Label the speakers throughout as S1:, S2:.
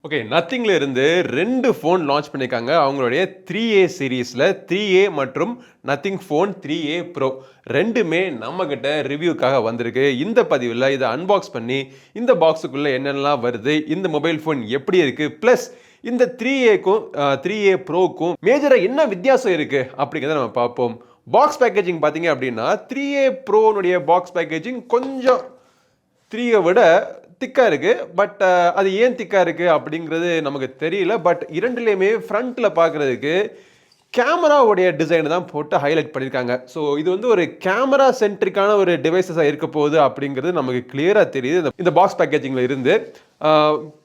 S1: Okay. நத்திங்ல இருந்து 2 phone launch பண்ணியிருக்காங்க. அவங்களுடைய 3A சீரிஸ்ல 3A மற்றும் நத்திங் ஃபோன் 3A ப்ரோ 2மே நம்மகிட்ட ரிவ்யூக்காக வந்திருக்கு. இந்த பதிவுல இத அன்பாக்ஸ் பண்ணி, இந்த பாக்ஸுக்குள்ள என்னென்னலாம் வருது, இந்த மொபைல் ஃபோன் எப்படி இருக்கு, பிளஸ் இந்த 3Aக்கும் 3A ப்ரோக்கும் மேஜரா என்ன வித்தியாசம் இருக்கு அப்படிங்கிறத நம்ம பார்ப்போம். பாக்ஸ் பேக்கேஜிங் பார்த்தீங்க அப்படின்னா 3A ப்ரோனுடைய பாக்ஸ் பேக்கேஜிங் கொஞ்சம் 3 விட திக்கா இருக்கு. பட் அது ஏன் திக்கா இருக்கு அப்படிங்கிறது நமக்கு தெரியல. பட் இரண்டுலேயுமே ஃப்ரண்ட்ல பார்க்கறதுக்கு கேமராவுடைய டிசைன் தான் போட்டு ஹைலைட் பண்ணியிருக்காங்க. ஸோ இது வந்து ஒரு கேமரா சென்ட்ரிக்கான ஒரு டிவைசஸாக இருக்க போகுது அப்படிங்கிறது நமக்கு கிளியராக தெரியுது இந்த பாக்ஸ் பேக்கேஜிங்கில் இருந்து.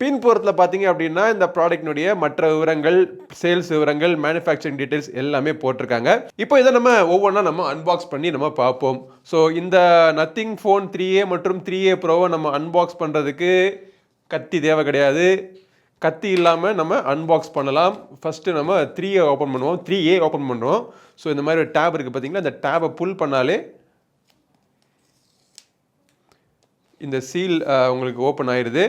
S1: பின்புறத்தில் பார்த்தீங்க அப்படின்னா இந்த ப்ராடக்டினுடைய மற்ற விவரங்கள், சேல்ஸ் விவரங்கள், மேனுஃபேக்சரிங் டீட்டெயில்ஸ் எல்லாமே போட்டிருக்காங்க. இப்போ இதை நம்ம ஒவ்வொன்றா நம்ம அன்பாக்ஸ் பண்ணி நம்ம பார்ப்போம். ஸோ இந்த நத்திங் ஃபோன் 3A மற்றும் 3A ப்ரோவை நம்ம அன்பாக்ஸ் பண்ணுறதுக்கு கத்தி தேவை கிடையாது. கத்தி இல்லாமல் நம்ம அன்பாக்ஸ் பண்ணலாம். ஃபஸ்ட்டு நம்ம 3A ஓப்பன் பண்ணுவோம். 3A ஓப்பன் பண்ணுறோம். ஸோ இந்த மாதிரி ஒரு டேப் இருக்குது பார்த்தீங்களா, இந்த டேபை புல் பண்ணாலே இந்த சீல் உங்களுக்கு ஓப்பன் ஆயிடுது.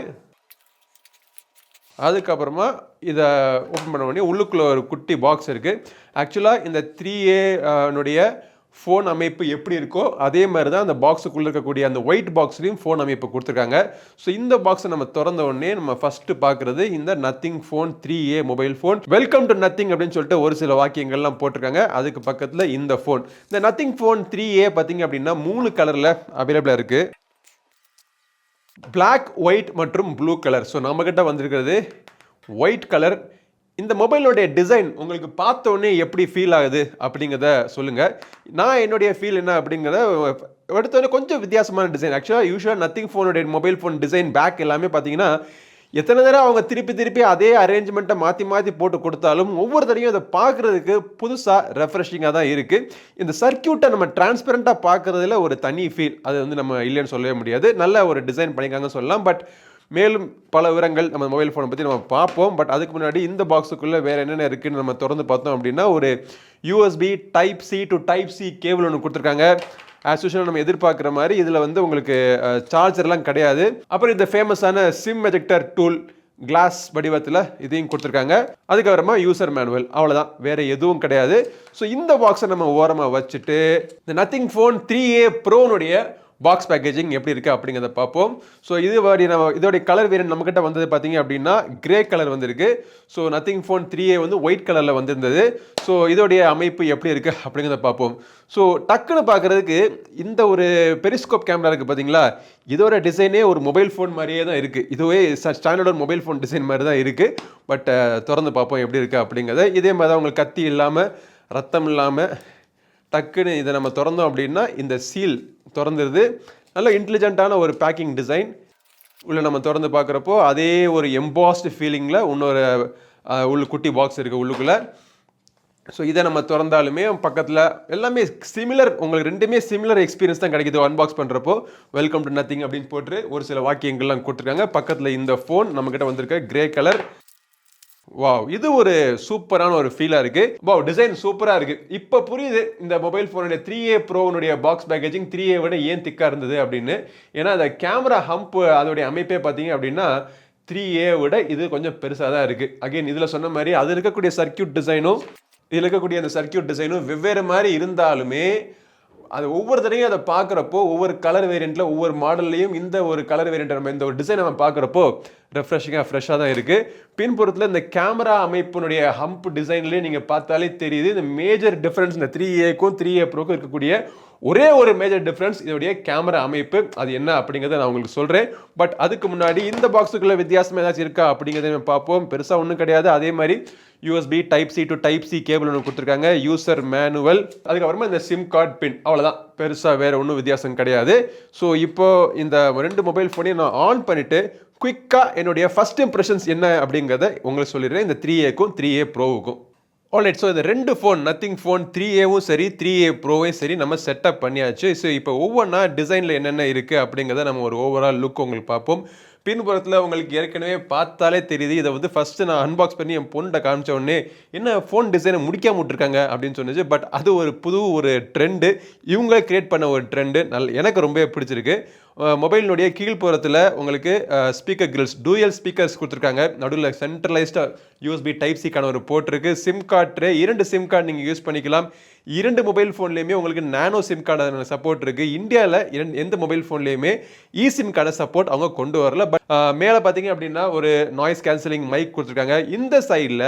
S1: அதுக்கப்புறமா இதை ஓப்பன் பண்ண உடனே உள்ளுக்குள்ளே ஒரு குட்டி பாக்ஸ் இருக்குது. ஆக்சுவலாக இந்த 3A ஃபோன் அமைப்பு எப்படி இருக்கோ அதே மாதிரி தான் அந்த பாக்ஸுக்குள்ளே இருக்கக்கூடிய அந்த ஒயிட் பாக்ஸ்லையும் ஃபோன் அமைப்பு கொடுத்துருக்காங்க. ஸோ இந்த பாக்ஸை நம்ம திறந்த உடனே நம்ம ஃபஸ்ட்டு பார்க்குறது இந்த Nothing phone 3A mobile phone. Welcome to nothing அப்படின்னு சொல்லிட்டு ஒரு சில வாக்கியங்கள்லாம் போட்டிருக்காங்க. அதுக்கு பக்கத்தில் இந்த ஃபோன். இந்த நத்திங் ஃபோன் 3A பார்த்தீங்க அப்படின்னா 3 கலரில் அவைலபிளாக இருக்குது. பிளாக், ஒயிட் மற்றும் ப்ளூ கலர். ஸோ நம்மக்கிட்ட வந்திருக்கிறது ஒயிட் கலர். இந்த மொபைலோடைய டிசைன் உங்களுக்கு பார்த்தோன்னே எப்படி ஃபீல் ஆகுது அப்படிங்கிறத சொல்லுங்கள். நான் என்னுடைய ஃபீல் என்ன அப்படிங்கிறத எடுத்தோடனே கொஞ்சம் வித்தியாசமான டிசைன். ஆக்சுவலாக யூஸ்வலாக நத்திங் ஃபோனுடைய மொபைல் ஃபோன் டிசைன் பேக் எல்லாமே பார்த்தீங்கன்னா எத்தனை தடவை அவங்க திருப்பி அதே அரேஞ்ச்மெண்ட்டை மாற்றி போட்டு கொடுத்தாலும் ஒவ்வொரு தடையும் அதை பார்க்குறதுக்கு புதுசாக ரெஃப்ரெஷிங்காக தான் இருக்குது. இந்த சர்க்கியூட்டை நம்ம டிரான்ஸ்பரண்ட்டாக பார்க்குறதுல ஒரு தனி ஃபீல், அது வந்து நம்ம இல்லைன்னு சொல்லவே முடியாது. நல்ல ஒரு டிசைன் பண்ணியிருக்காங்கன்னு சொல்லலாம். பட் மேலும் பல விவரங்கள் நம்ம மொபைல் ஃபோனை பற்றி நம்ம பார்ப்போம். பட் அதுக்கு முன்னாடி இந்த பாக்ஸுக்குள்ளே வேறு என்னென்ன இருக்குதுன்னு நம்ம திறந்து பார்த்தோம் அப்படின்னா ஒரு USB Type-C to Type-C cable ஒன்று கொடுத்துருக்காங்க. ஆஸ் யூஷுவல் நம்ம எதிர்பார்க்குற மாதிரி இதில் வந்து உங்களுக்கு சார்ஜர்லாம் கிடையாது. அப்புறம் இந்த ஃபேமஸான சிம் எஜெக்டர் டூல் கிளாஸ் வடிவத்தில் இதையும் கொடுத்துருக்காங்க. அதுக்கப்புறமா யூசர் மேனுவல், அவ்வளோதான், வேறு எதுவும் கிடையாது. ஸோ இந்த பாக்ஸை நம்ம ஓரமாக வச்சுட்டு இந்த நத்திங் ஃபோன் 3A ப்ரோனுடைய பாக்ஸ் பேக்கேஜிங் எப்படி இருக்குது அப்படிங்கிறத பார்ப்போம். ஸோ இதோடைய கலர் வேரியன்ட் நம்மக்கிட்ட வந்தது பார்த்தீங்க அப்படின்னா கிரே கலர் வந்திருக்கு. ஸோ நத்திங் ஃபோன் 3A வந்து ஒயிட் கலரில் வந்திருந்தது. ஸோ இதோடைய அமைப்பு எப்படி இருக்குது அப்படிங்கிறத பார்ப்போம். ஸோ டக்குன்னு பார்க்குறதுக்கு இந்த ஒரு பெரிஸ்கோப் கேமரா இருக்குது பார்த்தீங்களா, இதோட டிசைனே ஒரு மொபைல் ஃபோன் மாதிரியே தான் இருக்குது. இதுவே ஸ்டாண்டர்ட் மொபைல் ஃபோன் டிசைன் மாதிரி தான் இருக்குது. பட் திறந்து பார்ப்போம் எப்படி இருக்குது அப்படிங்கிறத. இதே மாதிரி தான் உங்களுக்கு கத்தி இல்லாமல், ரத்தம் இல்லாமல் டக்குன்னு இதை நம்ம திறந்தோம் அப்படின்னா இந்த சீல் திறந்துருது. நல்ல இன்டெலிஜென்ட்டான ஒரு பேக்கிங் டிசைன். உள்ள நம்ம திறந்து பார்க்குறப்போ அதே ஒரு எம்பாஸ்டு ஃபீலிங்கில் இன்னொரு குட்டி பாக்ஸ் இருக்குது உள்ளுக்குள்ளே. ஸோ இதை நம்ம திறந்தாலுமே பக்கத்தில் எல்லாமே சிமிலர், உங்களுக்கு ரெண்டுமே சிமிலர் எக்ஸ்பீரியன்ஸ் தான் கிடைக்குது அன்பாக்ஸ் பண்ணுறப்போ. வெல்கம் டு நத்திங் அப்படின்னு போட்டு ஒரு சில வாக்கியங்கள்லாம் கொடுத்துருக்காங்க. பக்கத்தில் இந்த ஃபோன் நம்மக்கிட்ட வந்திருக்க கிரே கலர். வாவ், இது ஒரு சூப்பரான ஒரு ஃபீலாக இருக்குது. வாவ், டிசைன் சூப்பராக இருக்குது. இப்போ புரியுது இந்த மொபைல் ஃபோனுடைய 3A ப்ரோனுடைய பாக்ஸ் பேக்கேஜிங் 3A விட ஏன் திக்காக இருந்தது அப்படின்னு. ஏன்னா அந்த கேமரா ஹம்ப் அதோடைய அமைப்பே பார்த்தீங்க அப்படின்னா 3A விட இது கொஞ்சம் பெருசாக தான் இருக்குது. அகெயின் இதில் சொன்ன மாதிரி அது இருக்கக்கூடிய சர்க்கியூட் டிசைனும் இதில் இருக்கக்கூடிய அந்த சர்க்கியூட் டிசைனும் வெவ்வேறு மாதிரி இருந்தாலுமே அது ஒவ்வொரு தடையும் அதை பார்க்குறப்போ ஒவ்வொரு கலர் வேரியண்ட்டில் ஒவ்வொரு மாடல்லையும் இந்த ஒரு கலர் வேரியண்ட்டை நம்ம இந்த ஒரு டிசைன் நம்ம பார்க்குறப்போ ரெஃப்ரெஷிங்காக ஃப்ரெஷ்ஷாக தான் இருக்குது. பின்புறத்தில் இந்த கேமரா அமைப்பினுடைய ஹம்ப் டிசைன்லேயே நீங்கள் பார்த்தாலே தெரியுது இந்த மேஜர் டிஃப்ரென்ஸ். இந்த 3Aக்கும் 3A ப்ரோக்கும் இருக்கக்கூடிய ஒரே ஒரு மேஜர் டிஃப்ரென்ஸ் இதோடைய கேமரா அமைப்பு. அது என்ன அப்படிங்கிறத நான் உங்களுக்கு சொல்கிறேன். பட் அதுக்கு முன்னாடி இந்த பாக்ஸுக்குள்ள வித்தியாசம் ஏதாச்சும் இருக்கா அப்படிங்கிறத நம்ம பார்ப்போம். பெருசாக ஒன்றும் கிடையாது. அதே மாதிரி USB Type-C to Type-C cable ஒன்று கொடுத்துருக்காங்க. யூசர் மேனுவல், அதுக்கப்புறமா இந்த சிம் கார்டு பின், அவ்வளோதான். பெருசாக வேறு ஒன்றும் வித்தியாசம் கிடையாது. ஸோ இப்போது இந்த 2 மொபைல் ஃபோனையும் நான் ஆன் பண்ணிவிட்டு குயிக்காக என்னுடைய ஃபஸ்ட் இம்ப்ரெஷன்ஸ் என்ன அப்படிங்கிறத உங்களுக்கு சொல்லிடுறேன் இந்த 3Aக்கும் 3A ப்ரோவுக்கும். ஆல்ரைட். ஸோ இந்த 2 ஃபோன் நத்திங் ஃபோன் 3Aவும் சரி 3A ப்ரோவையும் சரி நம்ம செட்டப் பண்ணியாச்சு. ஸோ இப்போ ஒவ்வொன்றா டிசைனில் என்னென்ன இருக்குது அப்படிங்கிறத நம்ம ஒரு ஓவரால் லுக் உங்களுக்கு பார்ப்போம். பின்புறத்தில் உங்களுக்கு ஏற்கனவே பார்த்தாலே தெரியுது. இதை வந்து ஃபஸ்ட்டு நான் அன்பாக்ஸ் பண்ணி என் பொண்ணுகிட்ட காமிச்ச உடனே என்ன ஃபோன் டிசைனை முடிக்காம விட்டுருக்காங்க அப்படின்னு சொன்னிச்சு. பட் அது ஒரு புது ட்ரெண்டு, இவங்களே கிரியேட் பண்ண ஒரு ட்ரெண்டு. எனக்கு ரொம்பவே பிடிச்சிருக்கு. மொபைலினுடைய கீழ்ப்புறத்தில் உங்களுக்கு ஸ்பீக்கர் கிரில்ஸ் டூயல் ஸ்பீக்கர்ஸ் கொடுத்துருக்காங்க. நடுவில் சென்ட்ரலைஸ்டாக யூஎஸ்பி டைப் சிக்கான ஒரு போர்ட் இருக்குது. Sim card tray, 2 sim card நீங்கள் யூஸ் பண்ணிக்கலாம். 2 மொபைல் ஃபோன்லேயுமே உங்களுக்கு நானோ சிம் கார்டு சப்போர்ட் இருக்குது. இந்தியாவில் எந்த மொபைல் ஃபோன்லேயுமே சிம் கார்டை சப்போர்ட் அவங்க கொண்டு வரல. பட் மேலே பார்த்தீங்க அப்படின்னா ஒரு நாய்ஸ் கேன்சலிங் மைக் கொடுத்துருக்காங்க. இந்த சைடில்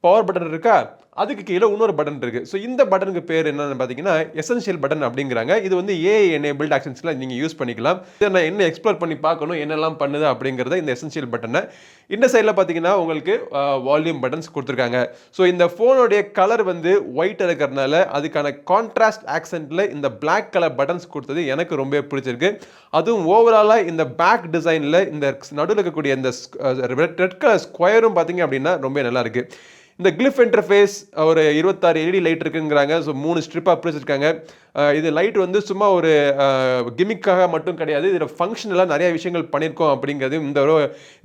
S1: பவர் பட்டன் இருக்கா, அதுக்கு கீழே இன்னொரு பட்டன் இருக்குது. ஸோ இந்த பட்டனுக்கு பேர் என்னன்னு பார்த்தீங்கன்னா எசென்ஷியல் பட்டன் அப்படிங்கிறாங்க. இது வந்து ஏஐ எனேபிள்ட் ஆக்ஷன்ஸ்லாம் நீங்கள் யூஸ் பண்ணிக்கலாம். இதை நான் என்ன எக்ஸ்ப்ளோர் பண்ணி பார்க்கணும் என்னெல்லாம் பண்ணுது அப்படிங்கிறத இந்த எசென்ஷியல் பட்டனை. இந்த சைடில் பார்த்தீங்கன்னா உங்களுக்கு வால்யூம் பட்டன்ஸ் கொடுத்துருக்காங்க. ஸோ இந்த ஃபோனுடைய கலர் வந்து ஒயிட் இருக்கிறதுனால அதுக்கான கான்ட்ராஸ்ட் ஆக்சென்ட்டில் இந்த பிளாக் கலர் பட்டன்ஸ் கொடுத்தது எனக்கு ரொம்ப பிடிச்சிருக்கு. அதுவும் ஓவராலாக இந்த பேக் டிசைனில் இந்த நடுவில் இருக்கக்கூடிய இந்த ரெட் கலர் ஸ்கொயரும் பார்த்தீங்க அப்படின்னா ரொம்ப நல்லா இருக்குது. இந்த கிளிஃப் இன்டர்ஃபேஸ் ஒரு 26 எல்இடி லைட் இருக்குங்கிறாங்க. ஸோ 3 ஸ்ட்ரிப்பாக பிரிச்சிருக்காங்க. இது லைட் வந்து சும்மா ஒரு கிமிக்காக மட்டும் கிடையாது, இதில் ஃபங்க்ஷனலாக நிறைய விஷயங்கள் பண்ணியிருக்கோம் அப்படிங்கிறது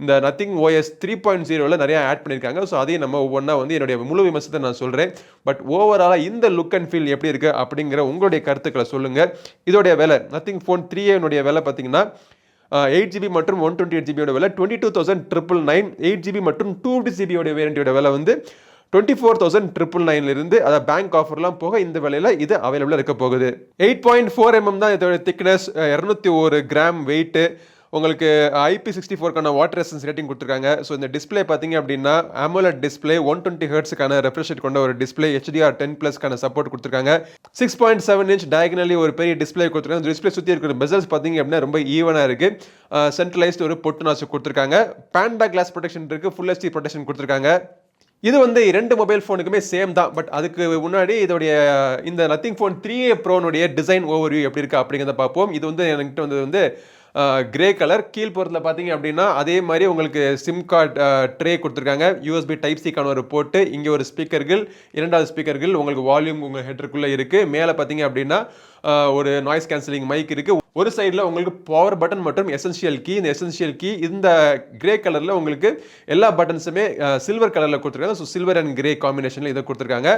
S1: இந்த நத்திங் OS 3.0 நிறையா ஆட் பண்ணியிருக்காங்க. ஸோ அதையும் நம்ம ஒவ்வொன்றா வந்து என்னுடைய முழு விமர்சனத்தை நான் சொல்கிறேன். பட் ஓவராலாக இந்த லுக் அண்ட் ஃபீல் எப்படி இருக்குது அப்படிங்கிற உங்களுடைய கருத்துக்களை சொல்லுங்கள். இதோடைய விலை நத்திங் ஃபோன் 3A விலை பார்த்தீங்கன்னா 8GB மற்றும் 128GB விலை 22,999. 8GB மற்றும் 250GB வேரியண்ட்டோட விலை வந்து 24,999 இருந்து, அதாவது பேங்க் ஆஃபர்லாம் போக இந்த விலையில இது அவைலபிளாக இருக்க போகுது. 8.4mm தான் இதோட திக்னஸ், 201 கிராம் வெயிட். உங்களுக்கு IP64க்கான வாட்டர் ரெசிஸ்டன்ஸ் ரேட்டிங் கொடுத்துருக்காங்க. ஸோ இந்த டிஸ்பிளே பார்த்தீங்க அப்படின்னா AMOLED டிஸ்பிளே 120 ஹெர்ட்ஸுக்கான ரெஃப்ரெஷ் ரேட் கொண்ட ஒரு டிஸ்பிளே, HDR10+க்கான சப்போர்ட் கொடுத்துருக்காங்க. 6.7 இன்ச் டயகனலி ஒரு பெரிய டிஸ்பிளே கொடுத்துருக்காங்க. இந்த டிஸ்பிளே சுற்றி இருக்கிற பெசல்ஸ் பார்த்தீங்க அப்படின்னா ரொம்ப ஈவனாக இருக்குது. சென்ட்ரலைஸ்டு ஒரு பொட்டு நாச்சு கொடுத்துருக்காங்க. பேண்டா கிளாஸ் ப்ரொடெக்ஷன் இருக்குது. ஃபுல் HD ப்ரொடெக்ஷன் கொடுத்துருக்காங்க. இது வந்து 2 மொபைல் ஃபோனுக்குமே சேம் தான். பட் அதுக்கு முன்னாடி இதோடைய இந்த நத்திங் ஃபோன் 3A ப்ரோனுடைய டிசைன் ஓவர்வியூ எப்படி இருக்குது அப்படிங்கிறத பார்ப்போம். இது வந்து என்கிட்ட வந்து கிரே கலர். கீழ்ப்புறத்தில் பார்த்தீங்க அப்படின்னா அதே மாதிரி உங்களுக்கு சிம் கார்டு ட்ரே கொடுத்துருக்காங்க. யூஎஸ்பி டைப் சிக்கான ஒரு போட்டு, இங்கே ஒரு ஸ்பீக்கர்கள், 2வது ஸ்பீக்கர்கள் உங்களுக்கு வால்யூம் உங்கள் ஹெட்ருக்குள்ளே இருக்குது. மேலே பார்த்தீங்க அப்படின்னா ஒரு நாய்ஸ் கேன்சலிங் மைக் இருக்குது. ஒரு சைடில் உங்களுக்கு பவர் பட்டன் மற்றும் எசென்ஷியல் கீ. இந்த எசென்ஷியல் கீ இந்த கிரே கலரில் உங்களுக்கு எல்லா பட்டன்ஸுமே சில்வர் கலரில் கொடுத்துருக்காங்க. ஸோ சில்வர் அண்ட் கிரே காம்பினேஷனில் இதை கொடுத்துருக்காங்க.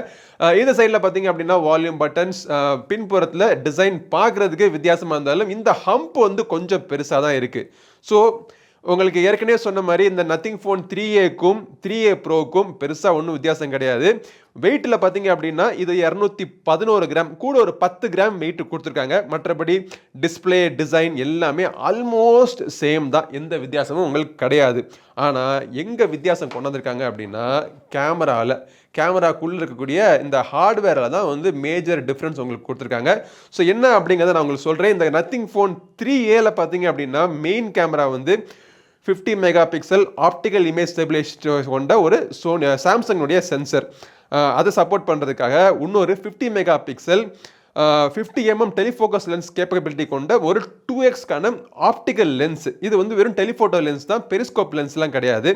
S1: இந்த சைடில் பார்த்தீங்க அப்படின்னா வால்யூம் பட்டன்ஸ். பின்புறத்தில் டிசைன் பார்க்குறதுக்கு வித்தியாசமாக இருந்தாலும் இந்த ஹம்ப் வந்து கொஞ்சம் பெருசாக தான் இருக்குது. ஸோ உங்களுக்கு ஏற்கனவே சொன்ன மாதிரி இந்த நத்திங் ஃபோன் 3Aக்கும் 3A ப்ரோக்கும் பெருசாக ஒன்றும் வித்தியாசம் கிடையாது. வெயிட்டில் பார்த்தீங்க அப்படின்னா இது 211 கிராம், கூட ஒரு 10 கிராம் வெயிட் கொடுத்துருக்காங்க. மற்றபடி டிஸ்பிளே டிசைன் எல்லாமே ஆல்மோஸ்ட் சேம் தான், எந்த வித்தியாசமும் உங்களுக்கு கிடையாது. ஆனால் எங்கே வித்தியாசம் கொண்டு வந்திருக்காங்க அப்படின்னா கேமராக்குள்ளே இருக்கக்கூடிய இந்த ஹார்ட்வேரில் தான் வந்து மேஜர் டிஃப்ரென்ஸ் உங்களுக்கு கொடுத்துருக்காங்க. ஸோ என்ன அப்படிங்கிறத நான் உங்களுக்கு சொல்கிறேன். இந்த நத்திங் ஃபோன் 3A பார்த்தீங்க அப்படின்னா மெயின் கேமரா வந்து 50 mega pixel optical image stabilisation கொண்ட ஒரு சாம்சங்குடைய சென்சர். அதை சப்போர்ட் பண்ணுறதுக்காக இன்னொரு 50 mega pixel 50mm telefocus lens capability கொண்ட ஒரு 2xக்கான ஆப்டிக்கல் லென்ஸ். இது வந்து வெறும் டெலிஃபோட்டோ லென்ஸ் தான், பெரிஸ்கோப் லென்ஸ்லாம் கிடையாது.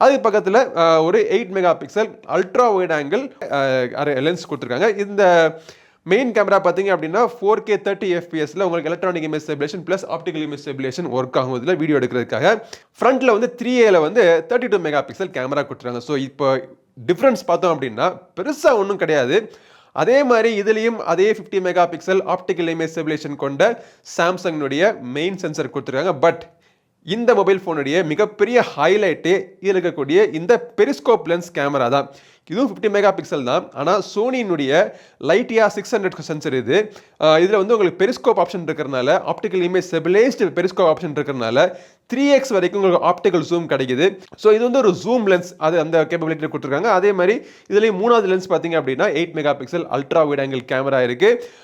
S1: அதுக்கு பக்கத்தில் ஒரு 8 mega pixel ultra wide angle lens கொடுத்துருக்காங்க. இந்த மெயின் கேமரா பார்த்தீங்க அப்படின்னா 4K 30 FPSல உங்களுக்கு electronic image stabilisation plus optical image stabilisation work ஆகும். இதில் வீடியோ எடுக்கிறதுக்காக ஃப்ரண்ட்டில் வந்து 3Aல வந்து 32 மெகா பிக்சல் கேமரா கொடுத்துருக்காங்க. ஸோ இப்போ டிஃப்ரென்ஸ் பார்த்தோம் அப்படின்னா பெருசாக ஒன்றும் கிடையாது. அதே மாதிரி இதுலேயும் அதே 50 mega pixel optical image stabilisation கொண்ட சாம்சங்கினுடைய மெயின் சென்சர் கொடுத்துருக்காங்க. பட் இந்த மொபைல் ஃபோனுடைய மிகப்பெரிய ஹைலைட்டே இருக்கக்கூடிய இந்த பெரிஸ்கோப் லென்ஸ் கேமரா தான். இதுவும் 50 மெகா பிக்சல் தான். ஆனால் சோனியினுடைய லைட்டியா 600 சென்சர் இது. இதில் வந்து உங்களுக்கு பெரிஸ்கோப் ஆப்ஷன் இருக்கிறதுனால, ஆப்டிக்கல் இமேஜ் ஸ்டெபிலைஸ்டு பெரிஸ்கோப் ஆப்ஷன் இருக்கிறதுனால 3x வரைக்கும் உங்களுக்கு ஆப்டிக்கல் ஜூம் கிடைக்குது. ஸோ இது வந்து ஒரு ஜூம் லென்ஸ், அது அந்த கேப்பபிலிட்டி கொடுத்துருக்காங்க. அதே மாதிரி இதுலேயும் 3வது லென்ஸ் பார்த்தீங்க அப்படின்னா 8 mega pixel ultra wide angle camera இருக்குது.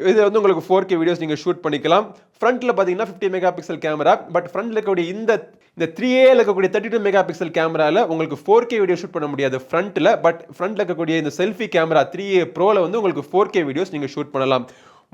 S1: இதில் வந்து உங்களுக்கு 4K வீடியோஸ் நீங்கள் ஷூட் பண்ணிக்கலாம். ஃப்ரண்ட்டில் பார்த்தீங்கன்னா 50 மெகா பிக்சல் கேமரா. பட் ஃப்ரண்ட்டில் இருக்கக்கூடிய இந்த 3Aல இருக்கக்கூடிய 32 மெகா பிக்சல் கேமராவில் உங்களுக்கு 4K வீடியோ ஷூட் பண்ண முடியாது ஃப்ரண்ட்டில். பட் ஃப்ரண்ட்டில் இருக்கக்கூடிய இந்த செல்ஃபி கேமரா 3A ப்ரோவில் வந்து உங்களுக்கு 4K வீடியோஸ் நீங்கள் ஷூட் பண்ணலாம்.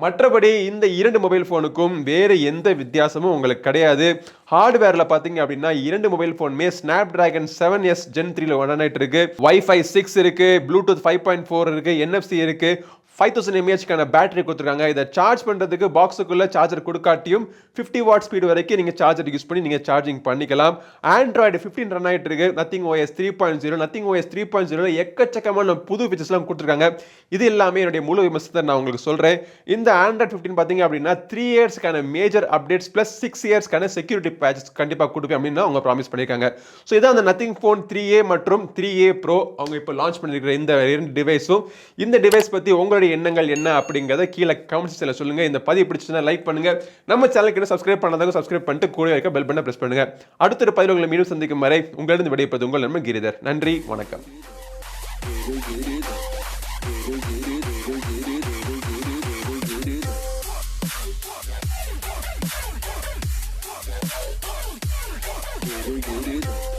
S1: மற்றபடி இந்த 2 மொபைல் ஃபோனுக்கும் வேறு எந்த வித்தியாசமும் உங்களுக்கு கிடையாது. ஹார்ட்வேரில் பார்த்தீங்க அப்படின்னா 2 மொபைல் ஃபோனுமே Snapdragon 7S Gen 3ல ரன் ஆகிட்டு இருக்கு. Wi-Fi 6 இருக்குது, Bluetooth 5.4 இருக்குது, NFC இருக்குது, 5000 mAh பேட்டரி கொடுத்துருக்காங்க. இதை சார்ஜ் பண்ணுறதுக்கு பாக்ஸுக்குள்ள சார்ஜர் கொடுக்காட்டியும் 50 வாட் ஸ்பீடு வரைக்கும் நீங்கள் சார்ஜர் யூஸ் பண்ணி நீங்கள் சார்ஜிங் பண்ணிக்கலாம். ஆண்ட்ராய்டு 15 ரன் ஆகிட்டு இருக்கு. நத்திங் OS 3.0 நத்திங் OS 3.0 எக்கச்சக்கமான புது ஃபீச்சர்ஸ்லாம் கொடுத்துருக்காங்க. இது எல்லாமே என்னுடைய முழு விமர்சனத்தை நான் உங்களுக்கு சொல்கிறேன். இந்த ஆண்ட்ராய்டு 15 பார்த்தீங்க அப்படின்னா 3 இயர்ஸ்க்கான மேஜர் அப்டேட்ஸ் ப்ளஸ் 6 இயர்ஸ்க்கான செக்யூரிட்டி பேட்சஸ் கண்டிப்பாக கொடுப்பேன் அப்படின்னு அவங்க ப்ராமிஸ் பண்ணியிருக்காங்க. ஸோ இதான் அந்த நத்திங் ஃபோன் 3A மற்றும் 3A Pro அவங்க இப்போ லான்ச் பண்ணியிருக்கிற இந்த 2 டிவைஸும். இந்த டிவைஸ் பற்றி உங்களுடைய எண்ணங்கள் என்ன அப்படிங்கறத கீழே கமெண்ட்ஸ்ல சொல்லுங்க. இந்த பதிவு பிடிச்சதுன்னா லைக் பண்ணுங்க. நம்ம சேனலுக்கு சப்ஸ்கிரைப் பண்ணாதவங்க சப்ஸ்கிரைப் பண்ணிட்டு கூட இருக்க பெல் பட்டனை பிரஸ் பண்ணுங்க. அடுத்த ஒரு பதிவில் உங்களை மீண்டும் சந்திக்கும் வரை உங்களிடம் விடைபெறுவது உங்கள் நண்பன் கிரிதர். நன்றி, வணக்கம்.
S2: Get it.